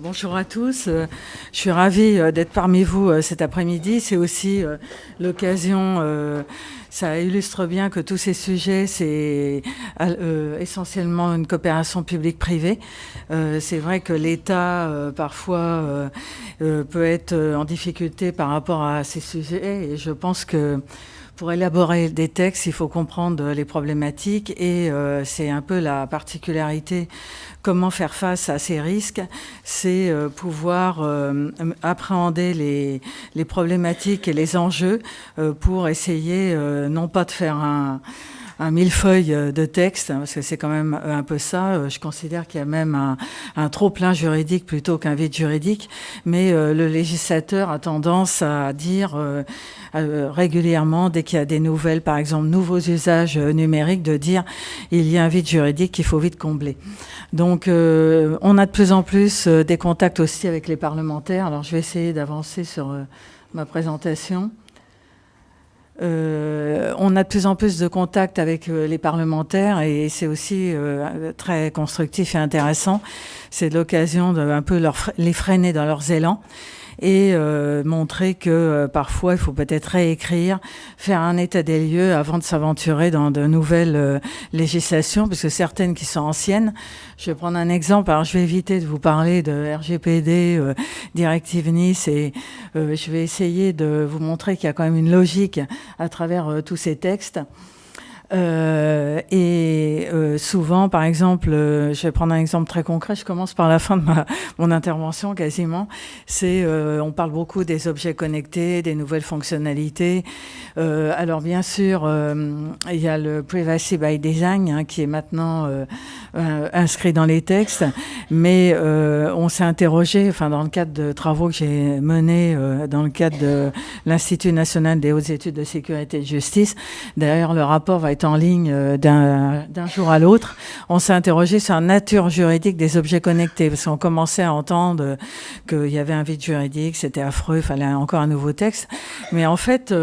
Bonjour à tous. Je suis ravie d'être parmi vous cet après-midi. C'est aussi l'occasion, ça illustre bien que tous ces sujets, c'est essentiellement une coopération publique-privée. C'est vrai que l'État, parfois, peut être en difficulté par rapport à ces sujets. Et je pense que pour élaborer des textes, il faut comprendre les problématiques et c'est un peu la particularité. Comment faire face à ces risques, c'est pouvoir appréhender les problématiques et les enjeux pour essayer non pas de faire un millefeuille de texte, parce que c'est quand même un peu ça. Je considère qu'il y a même un trop-plein juridique plutôt qu'un vide juridique, mais le législateur a tendance à dire régulièrement, dès qu'il y a des nouvelles, par exemple, nouveaux usages numériques, de dire il y a un vide juridique qu'il faut vite combler. Donc, on a de plus en plus des contacts aussi avec les parlementaires. Alors, je vais essayer d'avancer sur ma présentation. On a de plus en plus de contacts avec les parlementaires et c'est aussi très constructif et intéressant. C'est l'occasion de un peu les freiner dans leurs élans et montrer que parfois il faut peut-être réécrire, faire un état des lieux avant de s'aventurer dans de nouvelles législations, parce que certaines qui sont anciennes. Je vais prendre un exemple. Alors, je vais éviter de vous parler de RGPD, directive Nice, et je vais essayer de vous montrer qu'il y a quand même une logique à travers tous ces textes. Souvent, par exemple, je vais prendre un exemple très concret. Je commence par la fin de mon intervention quasiment. On parle beaucoup des objets connectés, des nouvelles fonctionnalités. Alors bien sûr, il y a le privacy by design qui est maintenant inscrit dans les textes, mais on s'est interrogé, enfin dans le cadre de travaux que j'ai menés dans le cadre de l'Institut national des hautes études de sécurité et de justice. D'ailleurs, le rapport va être en ligne d'un jour à l'autre. On s'est interrogé sur la nature juridique des objets connectés, parce qu'on commençait à entendre qu'il y avait un vide juridique, c'était affreux, il fallait encore un nouveau texte. Mais en fait,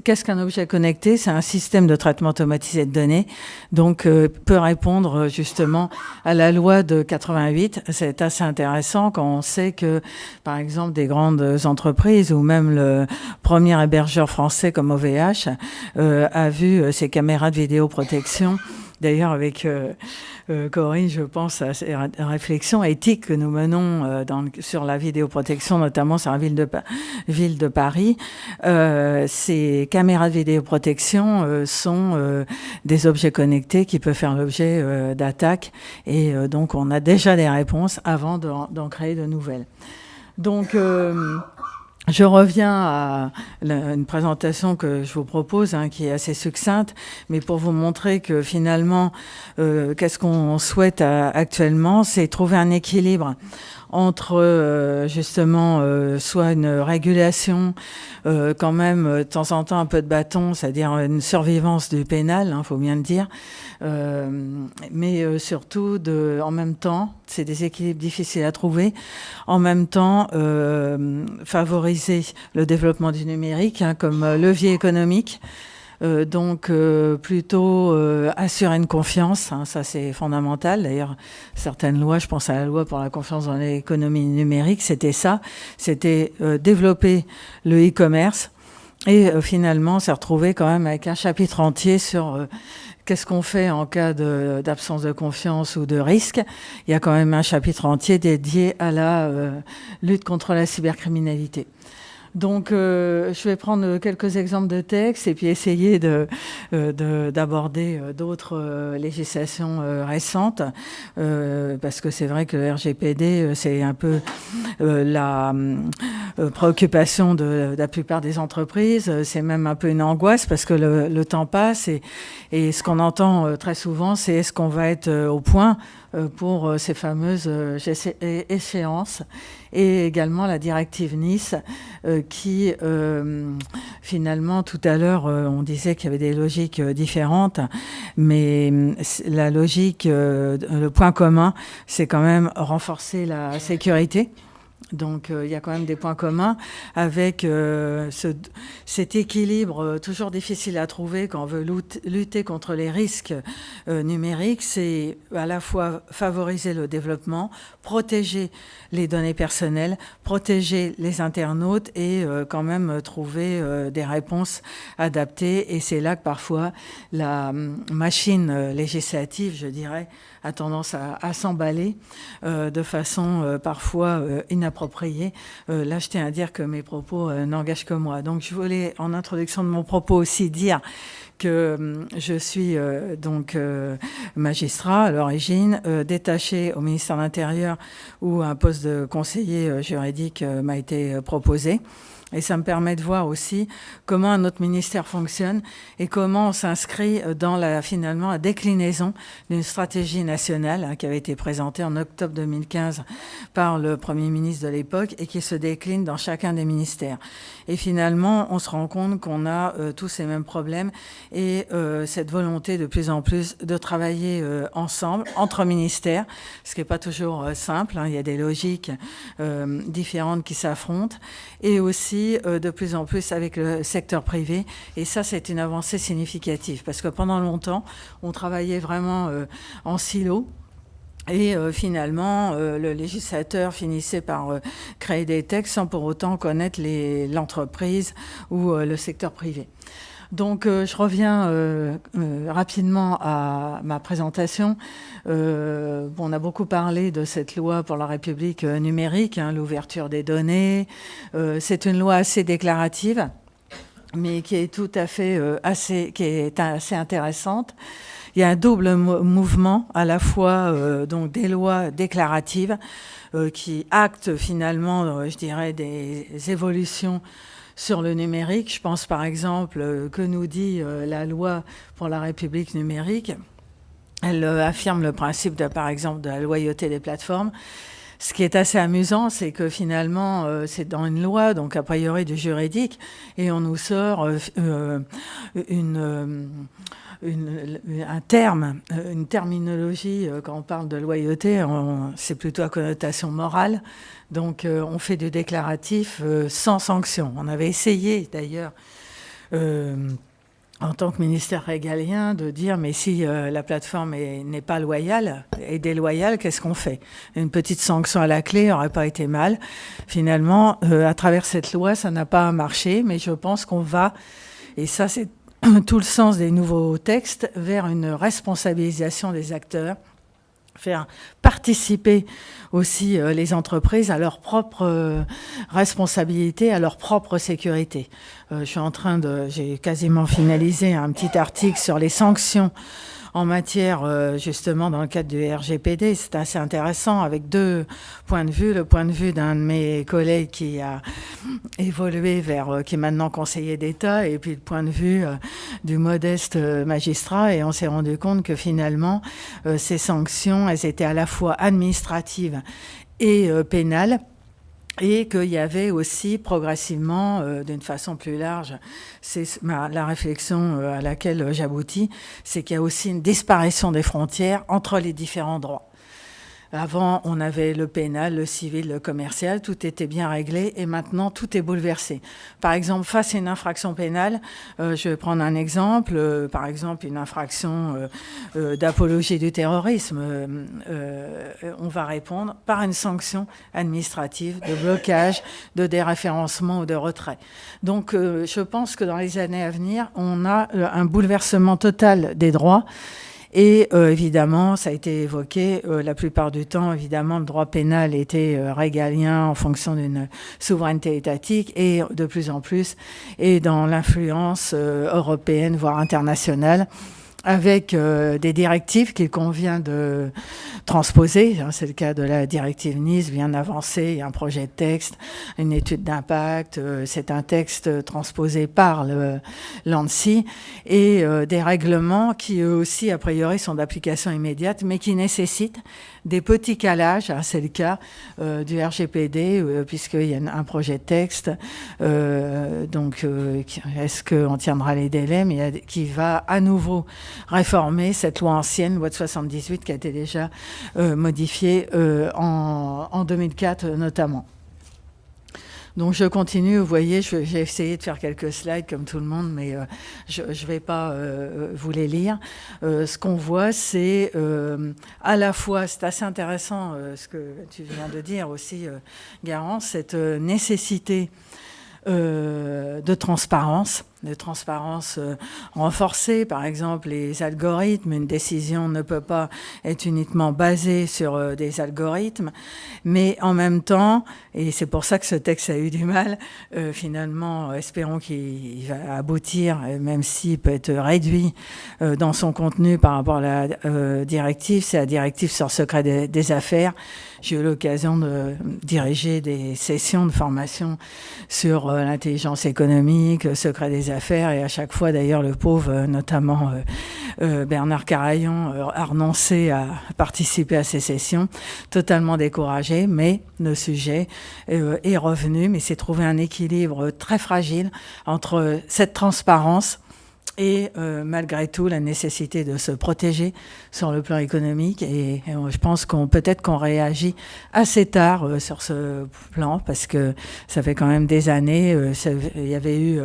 qu'est-ce qu'un objet connecté? C'est un système de traitement automatisé de données, donc peut répondre justement à la loi de 88. C'est assez intéressant quand on sait que, par exemple, des grandes entreprises ou même le premier hébergeur français comme OVH a vu ses caméras de vidéoprotection. D'ailleurs, avec Corinne, je pense à ces réflexions éthiques que nous menons sur la vidéoprotection, notamment sur la ville de Paris. Ces caméras de vidéoprotection sont des objets connectés qui peuvent faire l'objet d'attaques. Et donc, on a déjà des réponses avant d'en créer de nouvelles. Donc, je reviens à une présentation que je vous propose, qui est assez succincte, mais pour vous montrer que finalement, qu'est-ce qu'on souhaite actuellement, c'est trouver un équilibre entre justement soit une régulation, quand même de temps en temps un peu de bâton, c'est-à-dire une survivance du pénal, faut bien le dire, mais surtout en même temps, c'est des équilibres difficiles à trouver, en même temps favoriser le développement du numérique comme levier économique. Donc plutôt assurer une confiance, ça c'est fondamental. D'ailleurs, certaines lois, je pense à la loi pour la confiance dans l'économie numérique, c'était développer le e-commerce et finalement s'est retrouvé quand même avec un chapitre entier sur qu'est-ce qu'on fait en cas d'absence de confiance ou de risque. Il y a quand même un chapitre entier dédié à la lutte contre la cybercriminalité. Donc, je vais prendre quelques exemples de textes et puis essayer d'aborder d'autres législations récentes, parce que c'est vrai que le RGPD, c'est un peu la préoccupation de la plupart des entreprises. C'est même un peu une angoisse parce que le temps passe et ce qu'on entend très souvent, c'est est-ce qu'on va être au point pour ces fameuses échéances, et également la directive Nice qui finalement tout à l'heure on disait qu'il y avait des logiques différentes, mais la logique, le point commun, c'est quand même renforcer la sécurité Donc, il y a quand même des points communs avec cet équilibre toujours difficile à trouver quand on veut lutter contre les risques numériques. C'est à la fois favoriser le développement, protéger les données personnelles, protéger les internautes et quand même trouver des réponses adaptées. Et c'est là que parfois la machine législative, je dirais, a tendance à s'emballer de façon parfois inappropriée. Là, je tiens à dire que mes propos n'engagent que moi. Donc, je voulais, en introduction de mon propos, aussi dire que je suis donc magistrat à l'origine, détaché au ministère de l'Intérieur où un poste de conseiller juridique m'a été proposé. Et ça me permet de voir aussi comment notre ministère fonctionne et comment on s'inscrit dans finalement la déclinaison d'une stratégie nationale qui avait été présentée en octobre 2015 par le Premier ministre de l'époque et qui se décline dans chacun des ministères. Et finalement, on se rend compte qu'on a tous ces mêmes problèmes et cette volonté de plus en plus de travailler ensemble, entre ministères, ce qui n'est pas toujours simple. Il y a des logiques différentes qui s'affrontent et aussi de plus en plus avec le secteur privé. Et ça, c'est une avancée significative parce que pendant longtemps, on travaillait vraiment en silo. Et finalement, le législateur finissait par créer des textes sans pour autant connaître l'entreprise ou le secteur privé. Donc, je reviens rapidement à ma présentation. On a beaucoup parlé de cette loi pour la République numérique, l'ouverture des données. C'est une loi assez déclarative, mais qui est tout à fait assez intéressante. Il y a un double mouvement, à la fois donc des lois déclaratives qui actent finalement, je dirais, des évolutions sur le numérique. Je pense par exemple que nous dit la loi pour la République numérique. Elle affirme le principe, par exemple, de la loyauté des plateformes. Ce qui est assez amusant, c'est que finalement, c'est dans une loi, donc a priori du juridique, et on nous sort un terme, une terminologie, quand on parle de loyauté, c'est plutôt à connotation morale. Donc, on fait du déclaratif sans sanction. On avait essayé, d'ailleurs, en tant que ministère régalien, de dire, mais si la plateforme n'est pas loyale et déloyale, qu'est-ce qu'on fait? Une petite sanction à la clé n'aurait pas été mal. Finalement, à travers cette loi, ça n'a pas marché, mais je pense qu'on va, et ça c'est tout le sens des nouveaux textes, vers une responsabilisation des acteurs, faire participer aussi les entreprises à leur propre responsabilité, à leur propre sécurité. J'ai quasiment finalisé un petit article sur les sanctions en matière, justement, dans le cadre du RGPD. C'est assez intéressant avec deux points de vue. Le point de vue d'un de mes collègues qui a évolué qui est maintenant conseiller d'État, et puis le point de vue du modeste magistrat. Et on s'est rendu compte que finalement, ces sanctions, elles étaient à la fois administratives et pénales. Et qu'il y avait aussi progressivement, d'une façon plus large, c'est la réflexion à laquelle j'aboutis, c'est qu'il y a aussi une disparition des frontières entre les différents droits. Avant, on avait le pénal, le civil, le commercial, tout était bien réglé et maintenant tout est bouleversé. Par exemple, face à une infraction pénale, je vais prendre un exemple, par exemple une infraction d'apologie du terrorisme, on va répondre par une sanction administrative de blocage, de déréférencement ou de retrait. Donc je pense que dans les années à venir, on a un bouleversement total des droits. Et évidemment, ça a été évoqué, la plupart du temps, évidemment, le droit pénal était régalien en fonction d'une souveraineté étatique et de plus en plus, et dans l'influence européenne, voire internationale, avec des directives qu'il convient de transposer. C'est le cas de la directive Nice, bien avancée. Il y a un projet de texte, une étude d'impact. C'est un texte transposé par l'ANSSI et des règlements qui, eux aussi, a priori, sont d'application immédiate, mais qui nécessitent des petits calages. C'est le cas du RGPD, puisqu'il y a un projet de texte. Donc, est-ce qu'on tiendra les délais, mais qui va à nouveau réformer cette loi ancienne, loi de 78, qui a été déjà modifiée en 2004 notamment. Donc je continue, vous voyez, j'ai essayé de faire quelques slides comme tout le monde, mais je ne vais pas vous les lire. Ce qu'on voit, c'est à la fois, c'est assez intéressant ce que tu viens de dire aussi, Garance, cette nécessité de transparence renforcée. Par exemple, les algorithmes, une décision ne peut pas être uniquement basée sur des algorithmes, mais en même temps, et c'est pour ça que ce texte a eu du mal, finalement, espérons qu'il va aboutir, même s'il peut être réduit dans son contenu par rapport à la directive, c'est la directive sur le secret des affaires. J'ai eu l'occasion de diriger des sessions de formation sur l'intelligence économique, le secret des affaires, et à chaque fois, d'ailleurs, le pauvre, notamment Bernard Carayon, a renoncé à participer à ces sessions, totalement découragé, mais le sujet est revenu, mais c'est trouvé un équilibre très fragile entre cette transparence et malgré tout la nécessité de se protéger sur le plan économique, et je pense peut-être qu'on réagit assez tard sur ce plan, parce que ça fait quand même des années, il y avait eu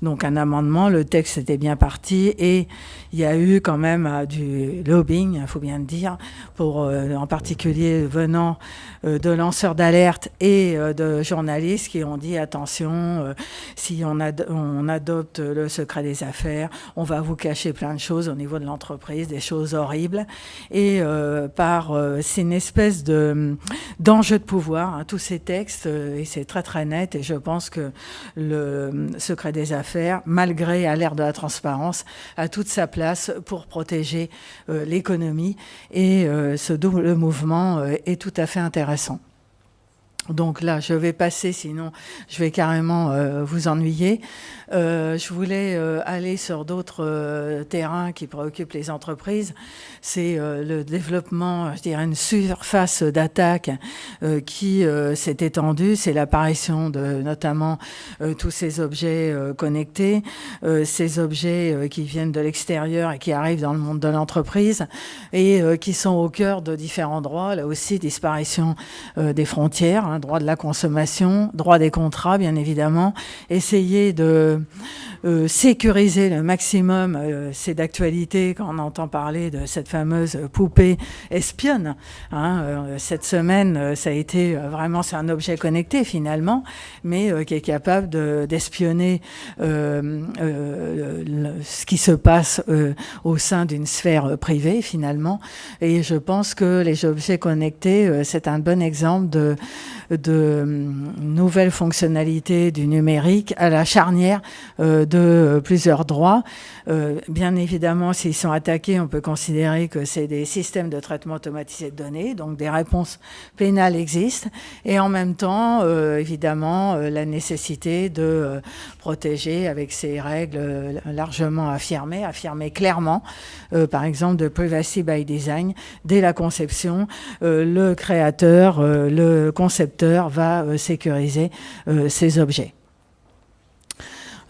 donc un amendement, le texte était bien parti, et il y a eu quand même du lobbying, il faut bien le dire, pour en particulier venant de lanceurs d'alerte et de journalistes qui ont dit attention, si on adopte le secret des affaires, on va vous cacher plein de choses au niveau de l'entreprise, des choses horribles. Et c'est une espèce d'enjeu de pouvoir, hein, tous ces textes, et c'est très très net. Et je pense que le secret des affaires, malgré à l'ère de la transparence, a toute sa place pour protéger l'économie. Et ce double mouvement est tout à fait intéressant. Donc là, je vais passer, sinon je vais carrément vous ennuyer. Je voulais aller sur d'autres terrains qui préoccupent les entreprises. C'est le développement, je dirais, une surface d'attaque qui s'est étendue. C'est l'apparition de notamment tous ces objets connectés, ces objets qui viennent de l'extérieur et qui arrivent dans le monde de l'entreprise et qui sont au cœur de différents droits. Là aussi, disparition des frontières, hein, droit de la consommation, droit des contrats, bien évidemment. Essayer de sécuriser le maximum, c'est d'actualité quand on entend parler de cette fameuse poupée espionne. Hein, cette semaine, ça a été vraiment, c'est un objet connecté finalement, mais qui est capable d'espionner ce qui se passe au sein d'une sphère privée finalement. Et je pense que les objets connectés, c'est un bon exemple de nouvelles fonctionnalités du numérique à la charnière de plusieurs droits. Bien évidemment, s'ils sont attaqués, on peut considérer que c'est des systèmes de traitement automatisé de données, donc des réponses pénales existent, et en même temps, évidemment, la nécessité de protéger avec ces règles largement affirmées clairement, par exemple de privacy by design, dès la conception, le créateur, le concepteur va sécuriser ces objets.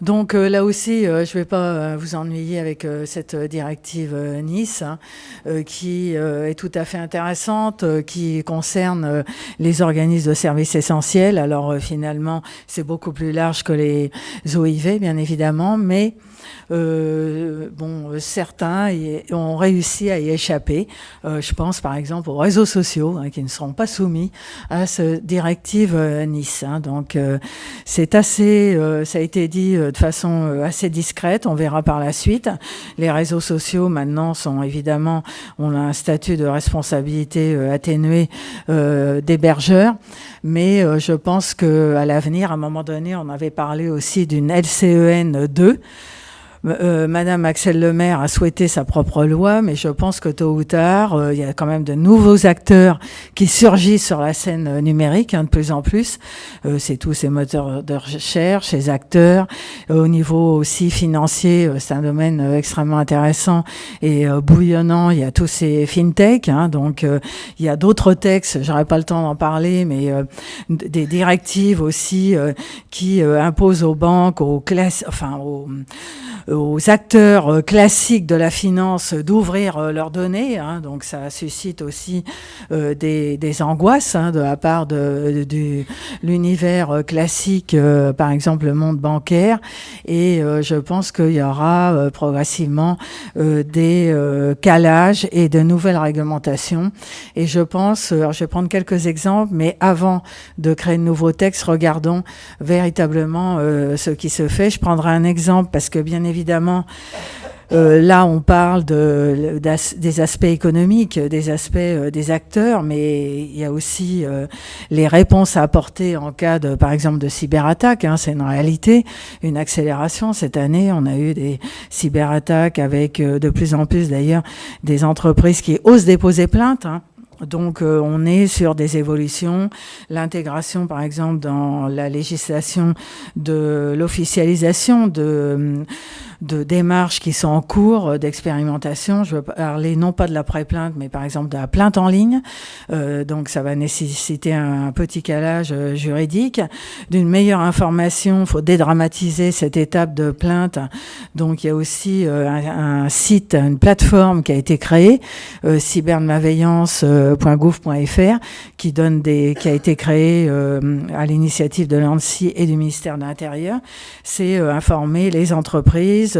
Donc là aussi, je ne vais pas vous ennuyer avec cette directive Nice, hein, qui est tout à fait intéressante, qui concerne les organismes de services essentiels. Alors finalement, c'est beaucoup plus large que les OIV, bien évidemment, mais certains ont réussi à y échapper. Je pense par exemple aux réseaux sociaux, hein, qui ne seront pas soumis à cette directive Nice. Hein. Donc c'est assez, ça a été dit de façon assez discrète. On verra par la suite. Les réseaux sociaux maintenant ont un statut de responsabilité atténué d'hébergeurs, mais je pense qu'à l'avenir, à un moment donné, on avait parlé aussi d'une LCEN 2. Madame Axelle Lemaire a souhaité sa propre loi, mais je pense que tôt ou tard, il y a quand même de nouveaux acteurs qui surgissent sur la scène numérique, hein, de plus en plus. C'est tous ces moteurs de recherche, ces acteurs. Au niveau aussi financier, c'est un domaine extrêmement intéressant et bouillonnant. Il y a tous ces fintech, hein, donc il y a d'autres textes, j'aurais pas le temps d'en parler, mais des directives aussi qui imposent aux banques, aux classes, aux acteurs classiques de la finance d'ouvrir leurs données, hein, donc ça suscite aussi des angoisses de la part de l'univers classique, par exemple le monde bancaire, et je pense qu'il y aura progressivement des calages et de nouvelles réglementations. Et je pense, alors je vais prendre quelques exemples, mais avant de créer de nouveaux textes, regardons véritablement ce qui se fait. Je prendrai un exemple parce que bien évidemment, là, on parle des aspects économiques, des aspects des acteurs, mais il y a aussi les réponses à apporter en cas de, par exemple, de cyberattaque. Hein, c'est une réalité, une accélération. Cette année, on a eu des cyberattaques avec de plus en plus, d'ailleurs, des entreprises qui osent déposer plainte. Hein. Donc, on est sur des évolutions. L'intégration, par exemple, dans la législation de l'officialisation de démarches qui sont en cours d'expérimentation. Je veux parler non pas de la pré-plainte, mais par exemple de la plainte en ligne. Donc, ça va nécessiter un petit calage juridique. D'une meilleure information, il faut dédramatiser cette étape de plainte. Donc, il y a aussi un site, une plateforme qui a été créée, cybermalveillance.gouv.fr, qui a été créée à l'initiative de l'ANSSI et du ministère de l'Intérieur. C'est informer les entreprises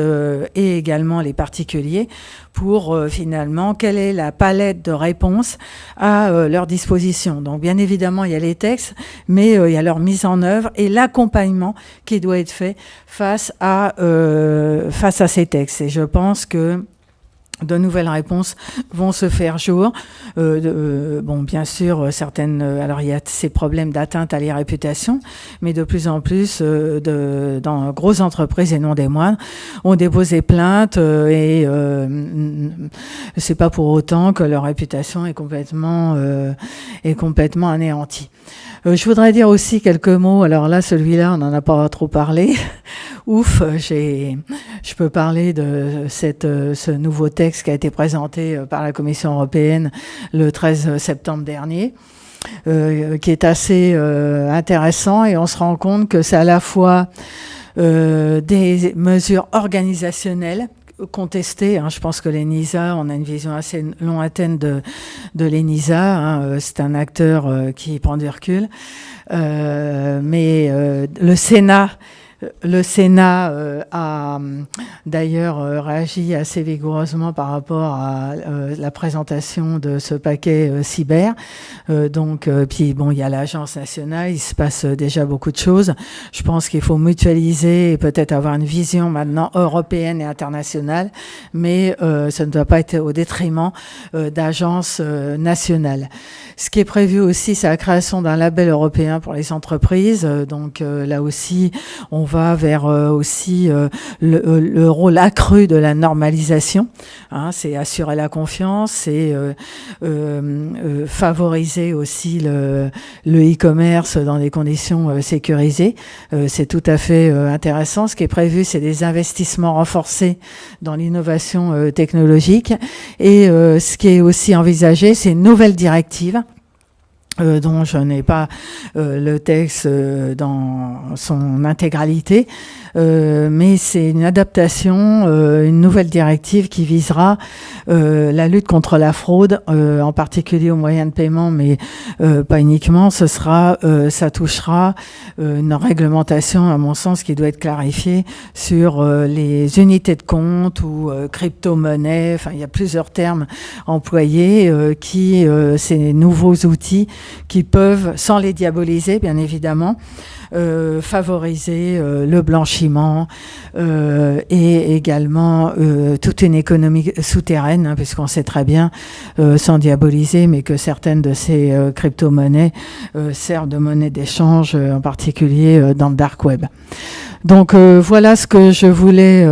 et également les particuliers pour finalement quelle est la palette de réponses à leur disposition. Donc bien évidemment, il y a les textes, mais il y a leur mise en œuvre et l'accompagnement qui doit être fait face à ces textes. Et je pense que de nouvelles réponses vont se faire jour. Bon, bien sûr, certaines... alors, il y a ces problèmes d'atteinte à les réputations, mais de plus en plus, dans grosses entreprises et non des moindres, ont déposé plainte et c'est pas pour autant que leur réputation est complètement anéantie. Je voudrais dire aussi quelques mots. Alors là, celui-là, on n'en a pas trop parlé. Ouf, je peux parler de ce nouveau texte qui a été présenté par la Commission européenne le 13 septembre dernier, qui est assez intéressant, et on se rend compte que c'est à la fois des mesures organisationnelles contestées. Hein. Je pense que l'ENISA, on a une vision assez lointaine de l'ENISA. Hein. C'est un acteur qui prend du recul. Mais le Sénat a d'ailleurs réagi assez vigoureusement par rapport à la présentation de ce paquet cyber. Puis bon, il y a l'Agence nationale, il se passe déjà beaucoup de choses. Je pense qu'il faut mutualiser et peut-être avoir une vision maintenant européenne et internationale, mais ça ne doit pas être au détriment d'agences nationales. Ce qui est prévu aussi, c'est la création d'un label européen pour les entreprises. Là aussi, on va vers aussi le rôle accru de la normalisation. Hein, c'est assurer la confiance, c'est favoriser aussi le e-commerce dans des conditions sécurisées. C'est tout à fait intéressant. Ce qui est prévu, c'est des investissements renforcés dans l'innovation technologique. Et ce qui est aussi envisagé, c'est une nouvelle directive dont je n'ai pas le texte dans son intégralité, mais c'est une adaptation, une nouvelle directive qui visera la lutte contre la fraude, en particulier aux moyens de paiement, mais pas uniquement. Ça touchera une réglementation, à mon sens, qui doit être clarifiée sur les unités de compte ou crypto-monnaies. Enfin, il y a plusieurs termes employés ces nouveaux outils qui peuvent, sans les diaboliser, bien évidemment, favoriser le blanchiment et également toute une économie souterraine, hein, puisqu'on sait très bien, sans diaboliser, mais que certaines de ces crypto-monnaies servent de monnaie d'échange, en particulier dans le dark web. Donc voilà ce que je voulais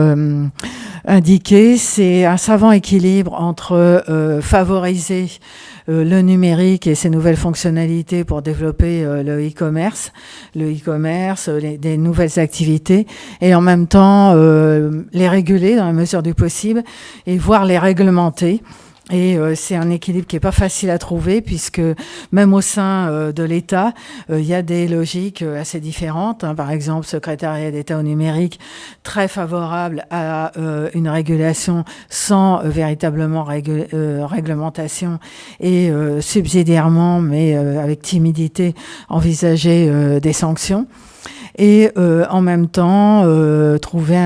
indiquer. C'est un savant équilibre entre favoriser le numérique et ses nouvelles fonctionnalités pour développer le e-commerce, des nouvelles activités, et en même temps les réguler dans la mesure du possible et voire les réglementer Et c'est un équilibre qui est pas facile à trouver, puisque même au sein de l'État, il y a des logiques assez différentes. Hein. Par exemple, secrétariat d'État au numérique, très favorable à une régulation sans véritablement réglementation, et subsidiairement, mais avec timidité, envisager des sanctions. Et en même temps trouver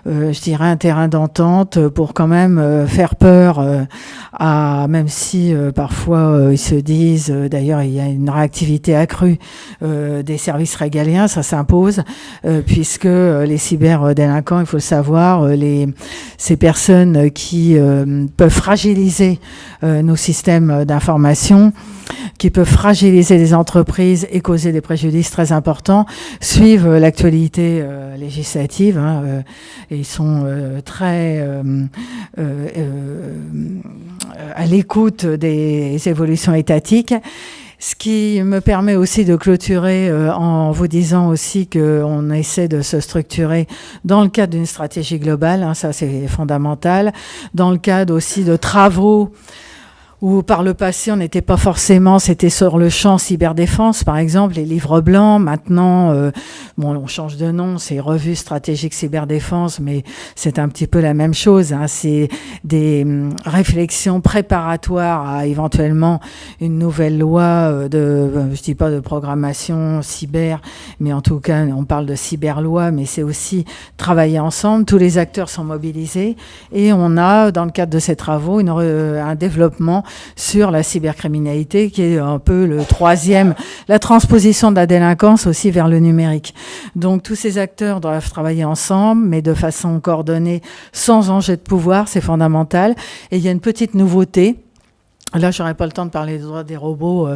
je dirais un terrain d'entente pour quand même faire peur même si parfois ils se disent, d'ailleurs il y a une réactivité accrue des services régaliens, ça s'impose, puisque les cyberdélinquants, il faut le savoir, ces personnes qui peuvent fragiliser nos systèmes d'information, qui peuvent fragiliser les entreprises et causer des préjudices très importants, suivent l'actualité législative, hein, et ils sont très à l'écoute des évolutions étatiques. Ce qui me permet aussi de clôturer en vous disant aussi qu'on essaie de se structurer dans le cadre d'une stratégie globale, hein, ça c'est fondamental, dans le cadre aussi de travaux où par le passé, on n'était pas forcément, c'était sur le champ cyberdéfense, par exemple, les livres blancs. Maintenant, on change de nom, c'est Revue stratégique cyberdéfense, mais c'est un petit peu la même chose. Hein. C'est des réflexions préparatoires à éventuellement une nouvelle loi je dis pas de programmation cyber, mais en tout cas, on parle de cyberloi, mais c'est aussi travailler ensemble. Tous les acteurs sont mobilisés et on a, dans le cadre de ces travaux, un développement sur la cybercriminalité, qui est un peu la transposition de la délinquance aussi vers le numérique. Donc tous ces acteurs doivent travailler ensemble, mais de façon coordonnée, sans enjeu de pouvoir, c'est fondamental. Et il y a une petite nouveauté. Là, j'aurais pas le temps de parler des droits des robots.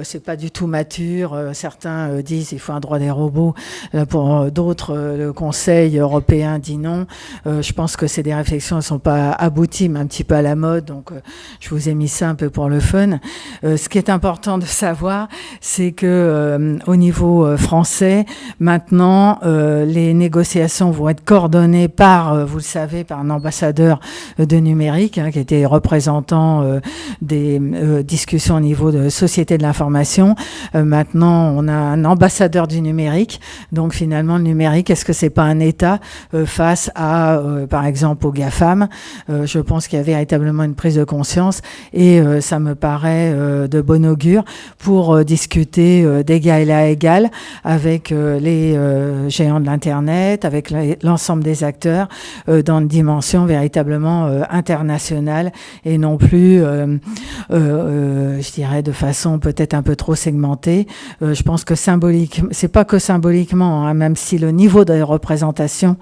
C'est pas du tout mature. Certains disent il faut un droit des robots. Pour d'autres, le Conseil européen dit non. Je pense que c'est des réflexions, elles sont pas abouties, mais un petit peu à la mode. Donc, je vous ai mis ça un peu pour le fun. Ce qui est important de savoir, c'est que au niveau français, maintenant, les négociations vont être coordonnées par, vous le savez, par un ambassadeur de numérique, hein, qui était représentant des discussions au niveau de Société de l'information. Maintenant, on a un ambassadeur du numérique. Donc, finalement, le numérique, est-ce que c'est pas un État face à, par exemple, aux GAFAM? Je pense qu'il y a véritablement une prise de conscience et ça me paraît de bon augure pour discuter d'égal à égal avec les géants de l'Internet, avec l'ensemble des acteurs dans une dimension véritablement internationale et non plus je dirais de façon peut-être un peu trop segmentée. Je pense que c'est pas que symboliquement, hein, même si le niveau de représentation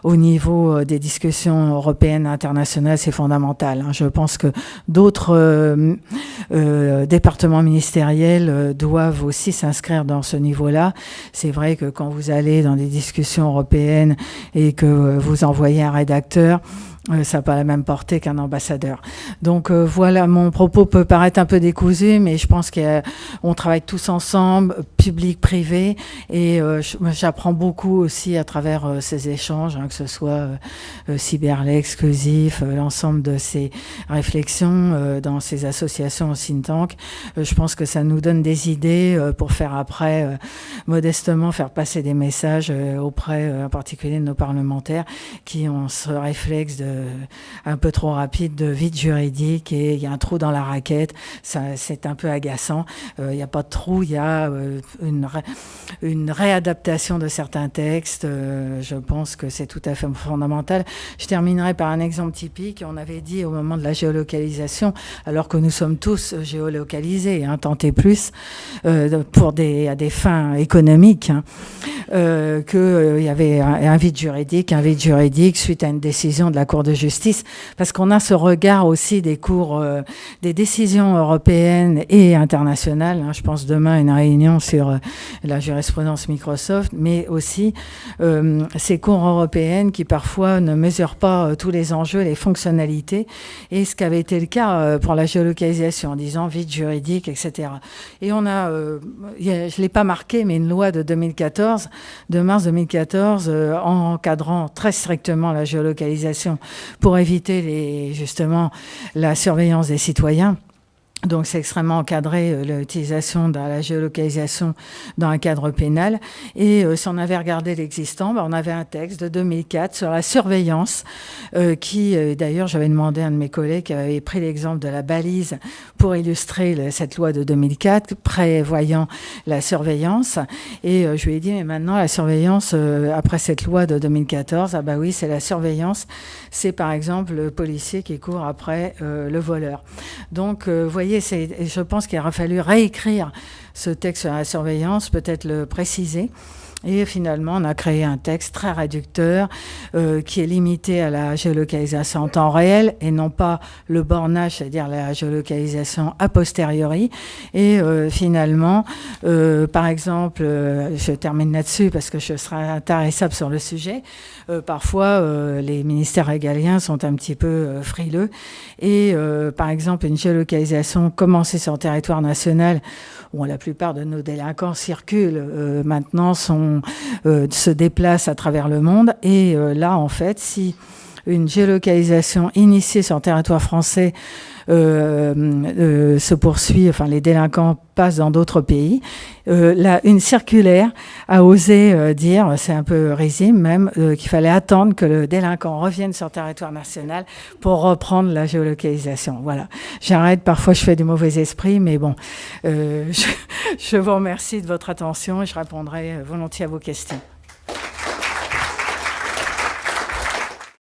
au niveau des discussions européennes, internationales, c'est fondamental. Hein. Je pense que d'autres départements ministériels doivent aussi s'inscrire dans ce niveau-là. C'est vrai que quand vous allez dans des discussions européennes et que vous envoyez un rédacteur, ça n'a pas la même portée qu'un ambassadeur. Donc voilà, mon propos peut paraître un peu décousu, mais je pense qu'on travaille tous ensemble, public, privé, et j'apprends beaucoup aussi à travers ces échanges, hein, que ce soit Cyberlais, Exclusif, l'ensemble de ces réflexions dans ces associations au think tank. Je pense que ça nous donne des idées pour faire après, modestement, faire passer des messages auprès en particulier de nos parlementaires qui ont ce réflexe un peu trop rapide de vide juridique et il y a un trou dans la raquette. C'est un peu agaçant. Il n'y a pas de trou, il y a une réadaptation de certains textes. Je pense que c'est tout à fait fondamental. Je terminerai par un exemple typique. On avait dit au moment de la géolocalisation, alors que nous sommes tous géolocalisés, hein, tant et plus, à des fins économiques, hein, qu'il y avait un vide juridique suite à une décision de la Cour de justice, parce qu'on a ce regard aussi des cours, des décisions européennes et internationales. Hein, je pense demain à une réunion sur sur la jurisprudence Microsoft, mais aussi ces cours européennes qui parfois ne mesurent pas tous les enjeux, les fonctionnalités, et ce qu'avait été le cas pour la géolocalisation, en disant vide juridique, etc. Et on a, je ne l'ai pas marqué, mais une loi de 2014, de mars 2014, encadrant très strictement la géolocalisation pour éviter justement la surveillance des citoyens. Donc, c'est extrêmement encadré, l'utilisation de la géolocalisation dans un cadre pénal. Et si on avait regardé l'existant, on avait un texte de 2004 sur la surveillance qui, d'ailleurs, j'avais demandé à un de mes collègues qui avait pris l'exemple de la balise pour illustrer cette loi de 2004, prévoyant la surveillance. Et je lui ai dit, mais maintenant, la surveillance, après cette loi de 2014, ah bah oui, c'est la surveillance. C'est, par exemple, le policier qui court après le voleur. Donc, vous voyez, je pense qu'il aura fallu réécrire ce texte sur la surveillance, peut-être le préciser. Et finalement, on a créé un texte très réducteur qui est limité à la géolocalisation en temps réel et non pas le bornage, c'est-à-dire la géolocalisation a posteriori. Et finalement, par exemple, je termine là-dessus parce que je serai intarissable sur le sujet, parfois les ministères régaliens sont un petit peu frileux. Et par exemple, une géolocalisation commencée sur le territoire national, où la plupart de nos délinquants circulent maintenant, se déplacent à travers le monde. Et là, en fait, si une géolocalisation initiée sur le territoire français se poursuit, enfin les délinquants passent dans d'autres pays. Une circulaire a osé dire, c'est un peu risible même, qu'il fallait attendre que le délinquant revienne sur le territoire national pour reprendre la géolocalisation. Voilà. J'arrête, parfois je fais du mauvais esprit, mais bon, je vous remercie de votre attention et je répondrai volontiers à vos questions.